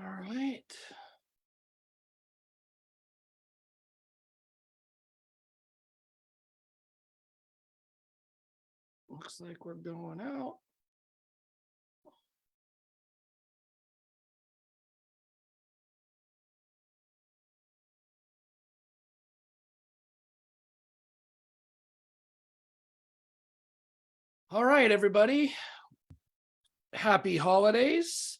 right. Looks like we're going out. All right, everybody. Happy holidays.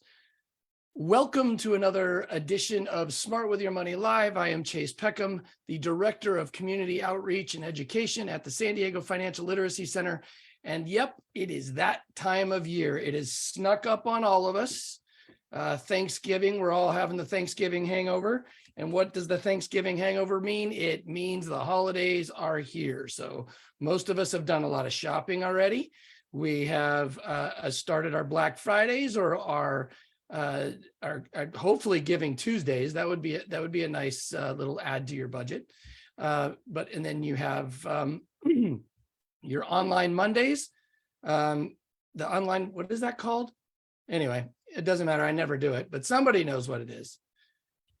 Welcome to another edition of Smart with Your Money Live. I am Chase Peckham, the Director of Community Outreach and Education at the San Diego Financial Literacy Center. And yep, it is that time of year. It has snuck up on all of us. Thanksgiving, we're all having the Thanksgiving hangover. And what does the Thanksgiving hangover mean? It means the holidays are here. So most of us have done a lot of shopping already. We have started our Black Fridays or our hopefully Giving Tuesdays. That would be a nice little add to your budget. And then you have your online Mondays. The online, what is that called? Anyway, it doesn't matter. I never do it, but somebody knows what it is.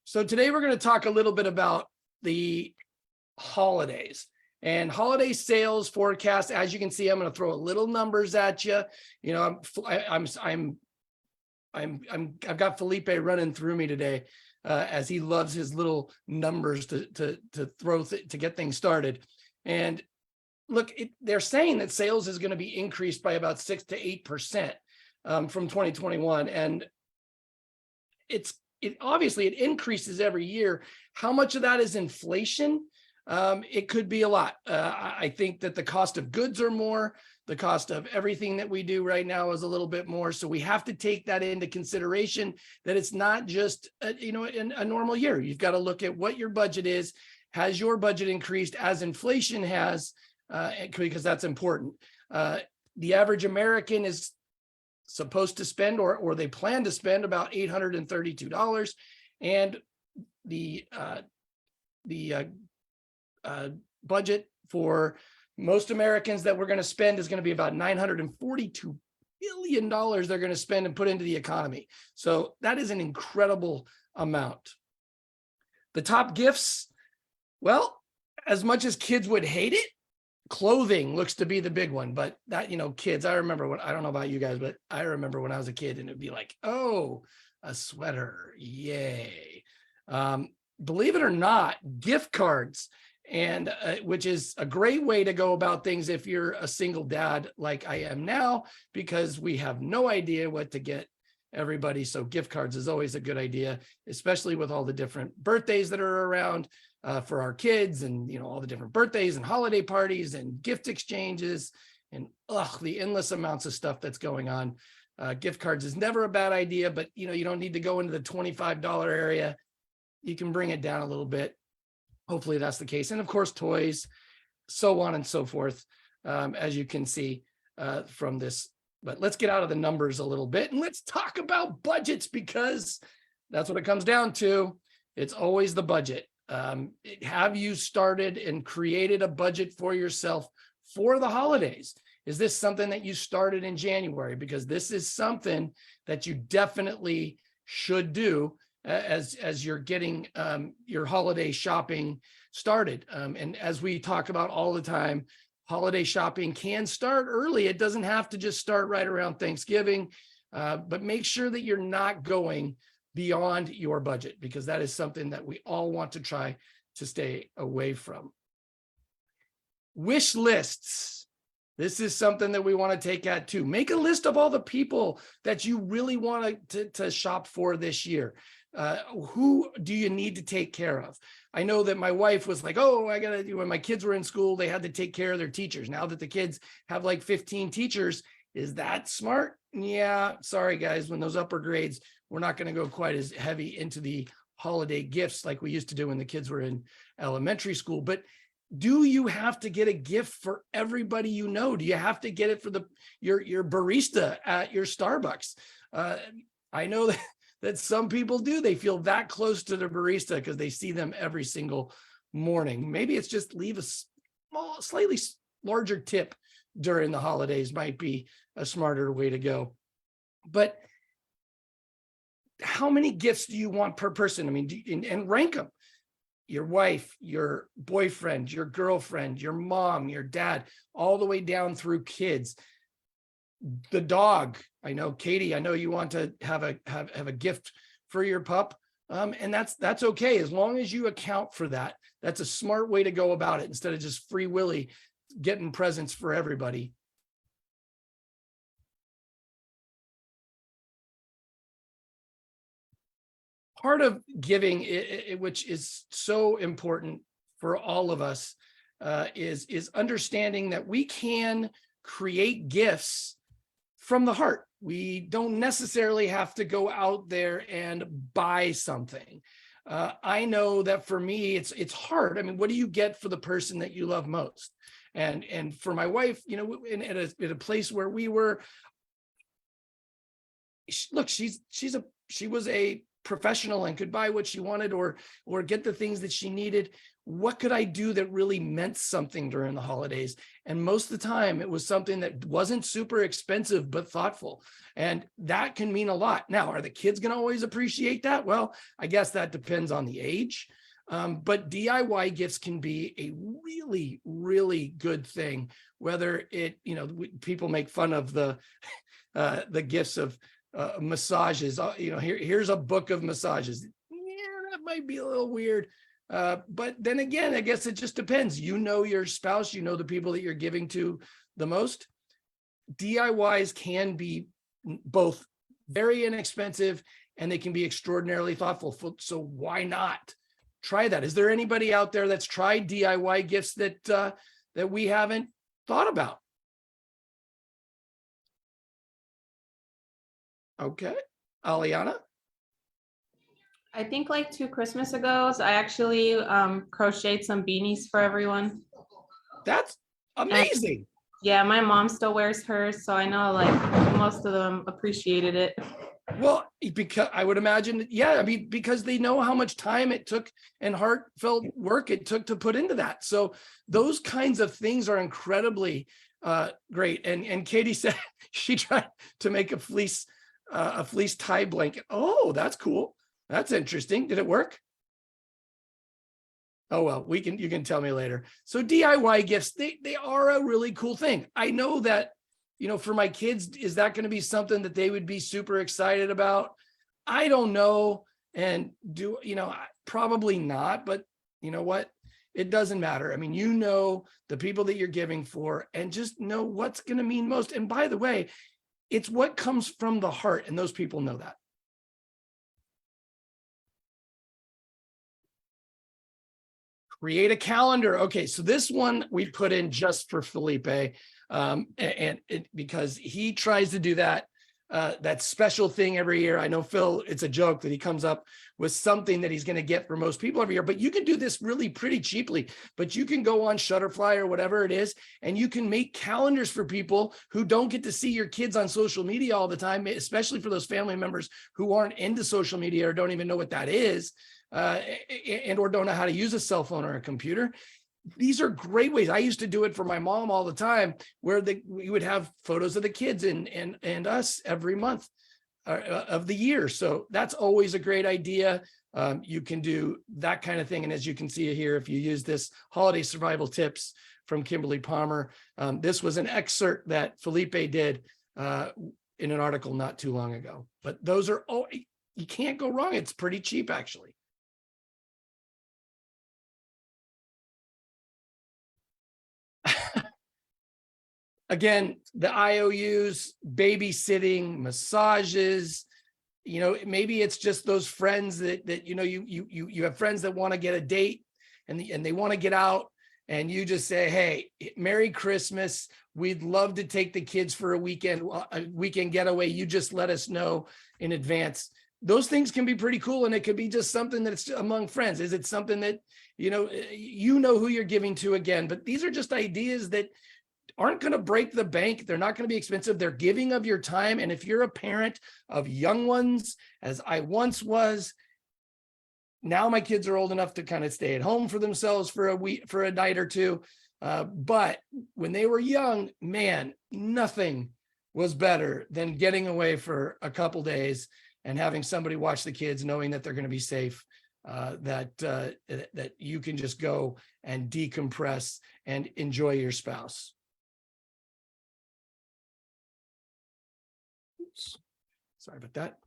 So today we're going to talk a little bit about the holidays and holiday sales forecast. As you can see, I'm going to throw a little numbers at you. You know, I've got Felipe running through me today as he loves his little numbers to throw to get things started. And look, they're saying that sales is going to be increased by about 6 to 8% from 2021, and it obviously it increases every year. How much of that is inflation? It could be a lot. I think that the cost of goods are more. The cost of everything that we do right now is a little bit more. So we have to take that into consideration, that it's not just, in a normal year. You've got to look at what your budget is. Has your budget increased as inflation has? Because that's important. The average American is supposed to spend, or they plan to spend, about $832. And the budget for most Americans that we're going to spend is going to be about $942 billion they're going to spend and put into the economy. So that is an incredible amount. The top gifts, well, as much as kids would hate it, clothing looks to be the big one. But that, kids, I remember I don't know about you guys, but I remember when I was a kid and it'd be like, oh, a sweater, yay. Believe it or not, gift cards, and which is a great way to go about things if you're a single dad like I am now, because we have no idea what to get everybody. So gift cards is always a good idea, especially with all the different birthdays that are around for our kids, and all the different birthdays and holiday parties and gift exchanges and the endless amounts of stuff that's going on. Gift cards is never a bad idea, but you don't need to go into the $25 area. You can bring it down a little bit. Hopefully that's the case. And of course, toys, so on and so forth, as you can see from this. But let's get out of the numbers a little bit and let's talk about budgets, because that's what it comes down to. It's always the budget. Have you started and created a budget for yourself for the holidays? Is this something that you started in January? Because this is something that you definitely should do as you're getting your holiday shopping started. And as we talk about all the time, holiday shopping can start early. It doesn't have to just start right around Thanksgiving, but make sure that you're not going beyond your budget, because that is something that we all want to try to stay away from. Wish lists. This is something that we want to take at too. Make a list of all the people that you really want to shop for this year. Who do you need to take care of? I know that my wife was like, oh, I got to do, when my kids were in school, they had to take care of their teachers. Now that the kids have like 15 teachers, is that smart? Yeah, sorry guys, when those upper grades, we're not going to go quite as heavy into the holiday gifts like we used to do when the kids were in elementary school. But do you have to get a gift for everybody you know? Do you have to get it for your barista at your Starbucks? I know that some people do. They feel that close to the barista because they see them every single morning. Maybe it's just leave a small, slightly larger tip during the holidays might be a smarter way to go. But how many gifts do you want per person? I mean, and rank them. Your wife, your boyfriend, your girlfriend, your mom, your dad, all the way down through kids. The dog. I know, Katie, I know you want to have a gift for your pup. And that's okay, as long as you account for that. That's a smart way to go about it, instead of just free willy getting presents for everybody. Part of giving, which is so important for all of us, is understanding that we can create gifts from the heart. We don't necessarily have to go out there and buy something. I know that for me, it's hard. I mean, what do you get for the person that you love most? And for my wife, you know, at a place where we were, look, she was a professional and could buy what she wanted or get the things that she needed. What could I do that really meant something during the holidays? And most of the time it was something that wasn't super expensive, but thoughtful. And that can mean a lot. Now, are the kids going to always appreciate that? Well, I guess that depends on the age. But DIY gifts can be a really, really good thing, whether it, you know, people make fun of the gifts of massages. You know, here's a book of massages. Yeah, that might be a little weird. But then again, I guess it just depends. You know your spouse, you know the people that you're giving to the most. DIYs can be both very inexpensive and they can be extraordinarily thoughtful. So why not try that? Is there anybody out there that's tried DIY gifts that we haven't thought about? Okay, Aliana? I think like 2 Christmas ago, I actually crocheted some beanies for everyone. That's amazing. And yeah, my mom still wears hers, so I know like most of them appreciated it. Well, because I would imagine, yeah, I mean, because they know how much time it took and heartfelt work it took to put into that. So those kinds of things are incredibly great. And Katie said she tried to make a fleece tie blanket. Oh, that's cool. That's interesting. Did it work? Oh, well, you can tell me later. So DIY gifts, they are a really cool thing. I know that, you know, for my kids, is that going to be something that they would be super excited about? I don't know. And probably not, but you know what? It doesn't matter. I mean, you know, the people that you're giving for, and just know what's going to mean most. And by the way, it's what comes from the heart, and those people know that. Create a calendar. Okay, so this one we put in just for Felipe, because he tries to do that special thing every year. I know Phil, it's a joke that he comes up with something that he's going to get for most people every year, but you can do this really pretty cheaply. But you can go on Shutterfly or whatever it is, and you can make calendars for people who don't get to see your kids on social media all the time, especially for those family members who aren't into social media or don't even know what that is. Or don't know how to use a cell phone or a computer. These are great ways. I used to do it for my mom all the time, where we would have photos of the kids and us every month of the year. So that's always a great idea. You can do that kind of thing. And as you can see here, if you use this holiday survival tips from Kimberly Palmer, this was an excerpt that Felipe did in an article not too long ago. But those are, you can't go wrong. It's pretty cheap, actually. Again, the IOUs, babysitting, massages, you know, maybe it's just those friends that you know, you have friends that want to get a date and they want to get out, and you just say, hey, Merry Christmas. We'd love to take the kids for a weekend getaway. You just let us know in advance. Those things can be pretty cool, and it could be just something that's among friends. Is it something that, you know who you're giving to again? But these are just ideas that aren't going to break the bank. They're not going to be expensive. They're giving of your time. And if you're a parent of young ones, as I once was, now my kids are old enough to kind of stay at home for themselves for a week, for a night or two. But when they were young, man, nothing was better than getting away for a couple days and having somebody watch the kids, knowing that they're going to be safe, that you can just go and decompress and enjoy your spouse. Oops. Sorry about that.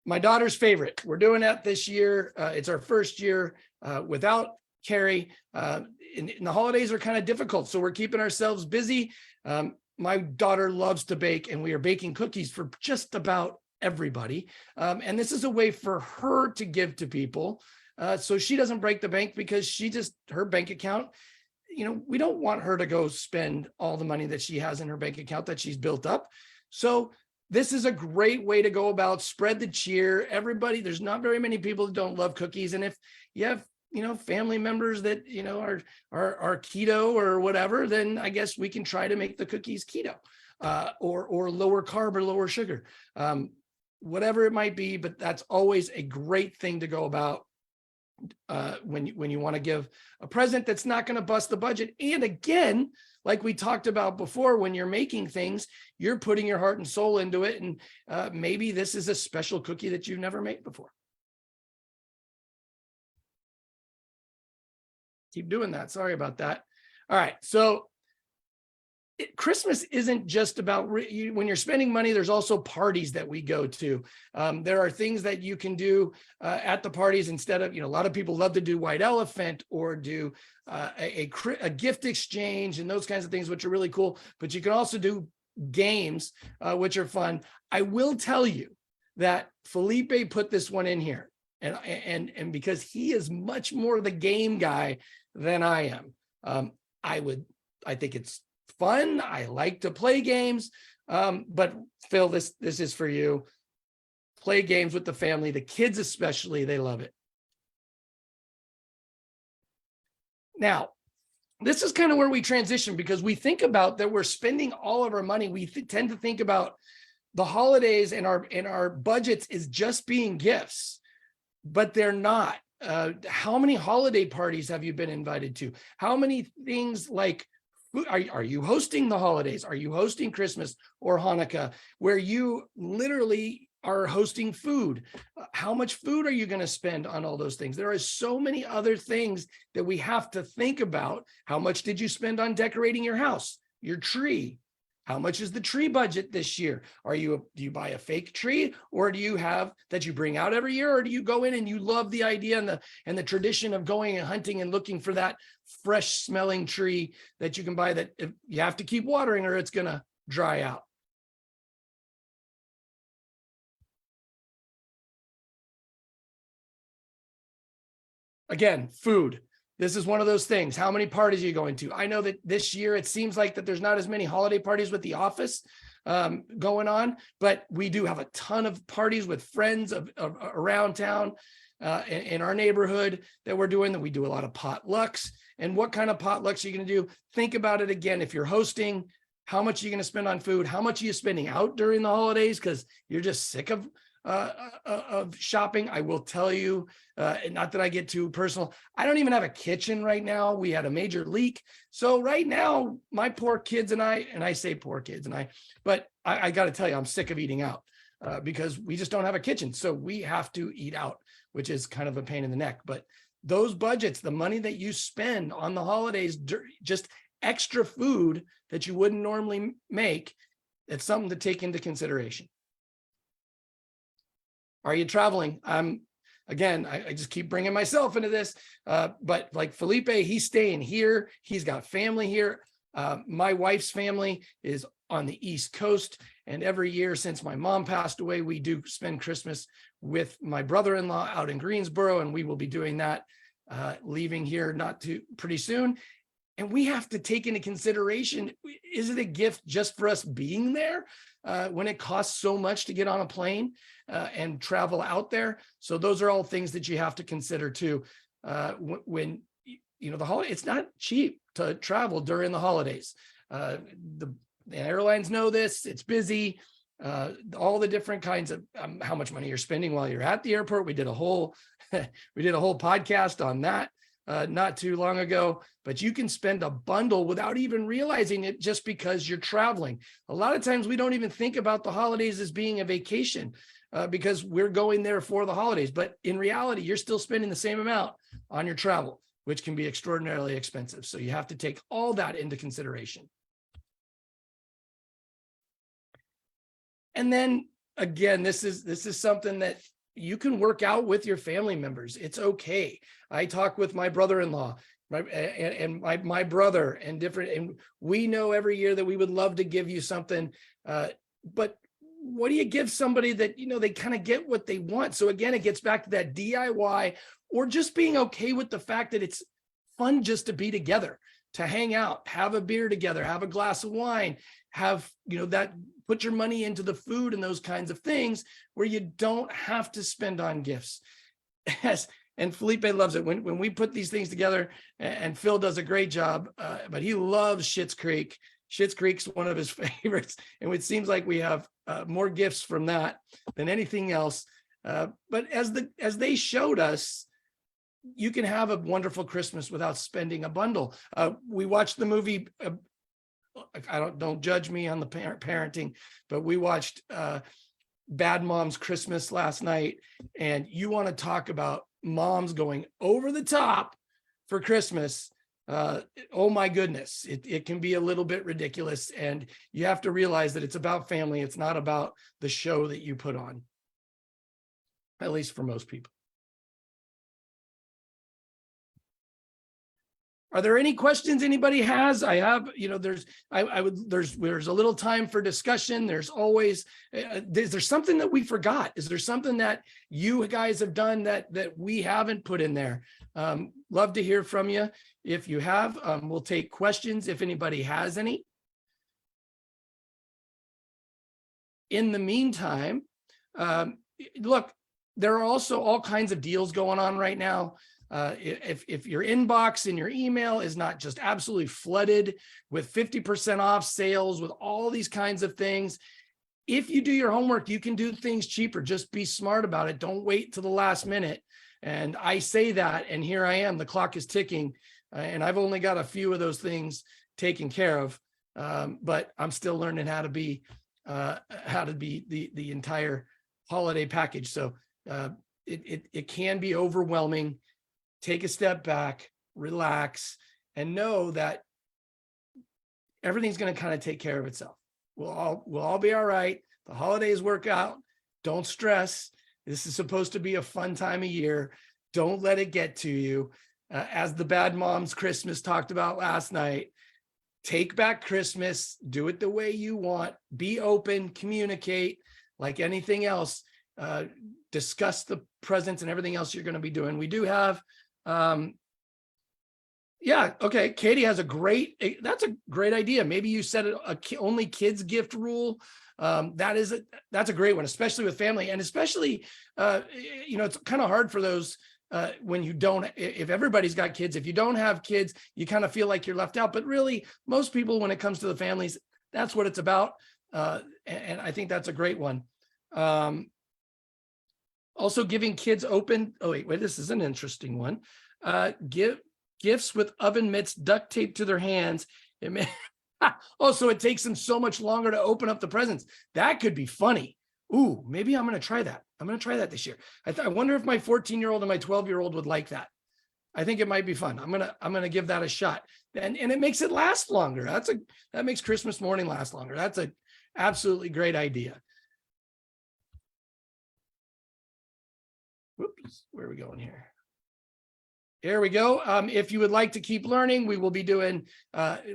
My daughter's favorite. We're doing that this year. It's our first year without Carrie. And the holidays are kind of difficult, so we're keeping ourselves busy. My daughter loves to bake, and we are baking cookies for just about everybody. And this is a way for her to give to people, so she doesn't break the bank, because her bank account, we don't want her to go spend all the money that she has in her bank account that she's built up. So this is a great way to go about spread the cheer. Everybody, there's not very many people that don't love cookies. And if you have, family members that, are keto or whatever, then I guess we can try to make the cookies keto, or lower carb or lower sugar, whatever it might be. But that's always a great thing to go about when you want to give a present that's not going to bust the budget. And again, like we talked about before, when you're making things, you're putting your heart and soul into it. And maybe this is a special cookie that you've never made before. Keep doing that. Sorry about that. All right. So Christmas isn't just about when you're spending money. There's also parties that we go to. There are things that you can do at the parties instead of, a lot of people love to do white elephant or do a gift exchange and those kinds of things, which are really cool. But you can also do games, which are fun. I will tell you that Felipe put this one in here, and because he is much more the game guy than I am. I think it's fun. I like to play games. But Phil, this is for you. Play games with the family, the kids especially, they love it. Now, this is kind of where we transition, because we think about that we're spending all of our money. We tend to think about the holidays and our budgets is just being gifts, but they're not. How many holiday parties have you been invited to? How many things like, are you hosting the holidays? Are you hosting Christmas or Hanukkah, where you literally are hosting food? How much food are you going to spend on all those things? There are so many other things that we have to think about. How much did you spend on decorating your house, your tree? How much is the tree budget this year? Do you buy a fake tree, or do you have that you bring out every year, or do you go in and you love the idea and the tradition of going and hunting and looking for that fresh smelling tree that you can buy that you have to keep watering or it's going to dry out? Again, food. This is one of those things. How many parties are you going to? I know that this year it seems like that there's not as many holiday parties with the office going on, but we do have a ton of parties with friends around town in our neighborhood that we're doing. That we do a lot of potlucks. And what kind of potlucks are you going to do? Think about it again. If you're hosting, how much are you going to spend on food? How much are you spending out during the holidays because you're just sick of shopping? I will tell you, not that I get too personal, I don't even have a kitchen right now. We had a major leak. So right now, my poor kids and I say poor kids and but I got to tell you, I'm sick of eating out because we just don't have a kitchen. So we have to eat out, which is kind of a pain in the neck. But those budgets, the money that you spend on the holidays, just extra food that you wouldn't normally make, it's something to take into consideration. Are you traveling? Again, I just keep bringing myself into this, but like Felipe, he's staying here. He's got family here. My wife's family is on the East Coast. And every year since my mom passed away, we do spend Christmas with my brother-in-law out in Greensboro. And we will be doing that, leaving here pretty soon. And we have to take into consideration, is it a gift just for us being there when it costs so much to get on a plane and travel out there? So those are all things that you have to consider too. When, the holiday, it's not cheap to travel during the holidays. The airlines know this, it's busy. All the different kinds of how much money you're spending while you're at the airport. We did a whole podcast on that. not too long ago, but you can spend a bundle without even realizing it just because you're traveling. A lot of times we don't even think about the holidays as being a vacation because we're going there for the holidays. But in reality, you're still spending the same amount on your travel, which can be extraordinarily expensive. So you have to take all that into consideration. And then again, this is something that you can work out with your family members. It's okay. I talk with my brother-in-law and my brother and we know every year that we would love to give you something, but what do you give somebody that, they kind of get what they want? So again, it gets back to that DIY or just being okay with the fact that it's fun just to be together, to hang out, have a beer together, have a glass of wine, have, that put your money into the food and those kinds of things where you don't have to spend on gifts. And Felipe loves it when we put these things together, and Phil does a great job, but he loves Schitt's Creek. Schitt's Creek's one of his favorites, and it seems like we have more gifts from that than anything else. But as they showed us, you can have a wonderful Christmas without spending a bundle. We watched the movie. Don't judge me on the parenting, but we watched Bad Moms Christmas last night, and you want to talk about moms going over the top for Christmas. Oh my goodness, it can be a little bit ridiculous, and you have to realize that it's about family. It's not about the show that you put on, at least for most people. Are there any questions anybody has? I have, there's a little time for discussion. There's always, is there something that we forgot? Is there something that you guys have done that we haven't put in there? Love to hear from you. If you have, we'll take questions if anybody has any. In the meantime, look, there are also all kinds of deals going on right now. If your inbox and your email is not just absolutely flooded with 50% off sales, with all these kinds of things, if you do your homework, you can do things cheaper. Just be smart about it. Don't wait till the last minute. And I say that, and here I am, the clock is ticking, and I've only got a few of those things taken care of, but I'm still learning how to be the entire holiday package. So it can be overwhelming. Take a step back, relax, and know that everything's going to kind of take care of itself. We'll all be all right. The holidays work out. Don't stress. This is supposed to be a fun time of year. Don't let it get to you. As the Bad Moms Christmas talked about last night, take back Christmas. Do it the way you want. Be open, communicate. Like anything else, discuss the presents and everything else you're going to be doing. We do have yeah, okay. Katie has that's a great idea. Maybe you set only kids gift rule. That's a great one, especially with family, and especially, it's kind of hard for those when you don't, if everybody's got kids, if you don't have kids, you kind of feel like you're left out, but really most people, when it comes to the families, that's what it's about. And I think that's a great one. Also giving kids this is an interesting one. Give gifts with oven mitts duct taped to their hands. So it takes them so much longer to open up the presents. That could be funny. Ooh, maybe I'm going to try that. I'm going to try that this year. I wonder if my 14-year-old and my 12-year-old would like that. I think it might be fun. I'm going to give that a shot. And it makes it last longer. That makes Christmas morning last longer. That's a absolutely great idea. Whoops, where are we going here? There we go. If you would like to keep learning, we will be doing,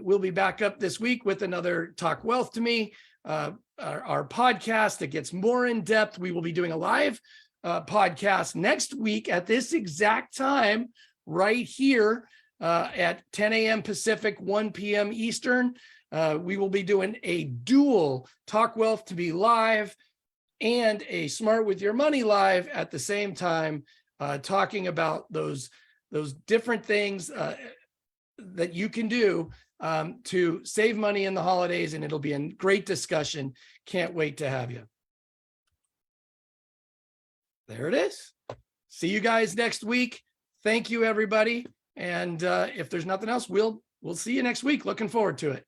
we'll be back up this week with another Talk Wealth to Me, our podcast that gets more in depth. We will be doing a live podcast next week at this exact time, right here at 10 a.m. Pacific, 1 p.m. Eastern. We will be doing a dual Talk Wealth to Me live and a Smart with Your Money live at the same time, talking about those different things that you can do to save money in the holidays, and it'll be a great discussion. Can't wait to have you. There it is. See you guys next week. Thank you, everybody. And if there's nothing else, we'll see you next week. Looking forward to it.